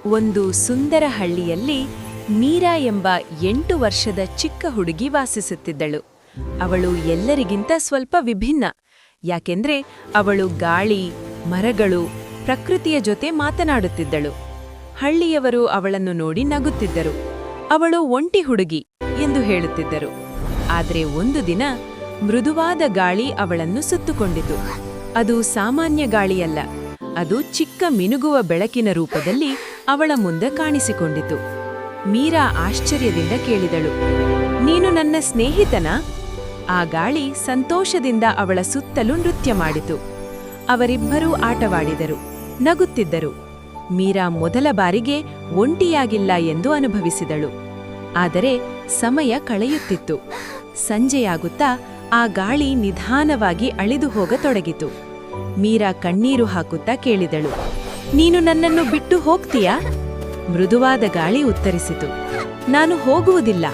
ಒಂದು ಸುಂದರ ಹಳ್ಳಿಯಲ್ಲಿ ಮೀರಾ ಎಂಬ 8 ವರ್ಷದ ಚಿಕ್ಕ ಹುಡುಗಿ ವಾಸಿಸುತ್ತಿದ್ದಳು. ಅವಳು ಎಲ್ಲರಿಗಿಂತ ಸ್ವಲ್ಪ ವಿಭಿನ್ನ. ಯಾಕೆಂದ್ರೆ ಅವಳು ಗಾಳಿ, ಮರಗಳು, ಪ್ರಕೃತಿಯ ಜೊತೆ ಮಾತನಾಡುತ್ತಿದ್ದಳು. ಹಳ್ಳಿಯವರು ಅವಳನ್ನು ನೋಡಿ ನಗುತ್ತಿದ್ದರು. ಅವಳು ಒಂಟಿ ಹುಡುಗಿ ಎಂದು ಹೇಳುತ್ತಿದ್ದರು. ಆದರೆ ಒಂದು ದಿನ ಮೃದುವಾದ ಗಾಳಿ ಅವಳನ್ನು ಸುತ್ತುಕೊಂಡಿತು. ಅದು ಸಾಮಾನ್ಯ ಗಾಳಿಯಲ್ಲ, ಅದು ಚಿಕ್ಕ ಮಿನುಗುವ ಬೆಳಕಿನ ರೂಪದಲ್ಲಿ ಅವಳ ಮುಂದೆ ಕಾಣಿಸಿಕೊಂಡಿತು. ಮೀರಾ ಆಶ್ಚರ್ಯದಿಂದ ಕೇಳಿದಳು, ನೀನು ನನ್ನ ಸ್ನೇಹಿತನಾ? ಆ ಗಾಳಿ ಸಂತೋಷದಿಂದ ಅವಳ ಸುತ್ತಲೂ ನೃತ್ಯ ಮಾಡಿತು. ಅವರಿಬ್ಬರೂ ಆಟವಾಡಿದರು, ನಗುತ್ತಿದ್ದರು. ಮೀರಾ ಮೊದಲ ಬಾರಿಗೆ ಒಂಟಿಯಾಗಿಲ್ಲ ಎಂದು ಅನುಭವಿಸಿದಳು. ಆದರೆ ಸಮಯ ಕಳೆಯುತ್ತಿತ್ತು. ಸಂಜೆಯಾಗುತ್ತಾ ಆ ಗಾಳಿ ನಿಧಾನವಾಗಿ ಅಳಿದು ಹೋಗತೊಡಗಿತು. ಮೀರಾ ಕಣ್ಣೀರು ಹಾಕುತ್ತಾ ಕೇಳಿದಳು, ನೀನು ನನ್ನನ್ನು ಬಿಟ್ಟು ಹೋಗ್ತೀಯಾ? ಮೃದುವಾದ ಗಾಳಿ ಉತ್ತರಿಸಿತು, ನಾನು ಹೋಗುವುದಿಲ್ಲ.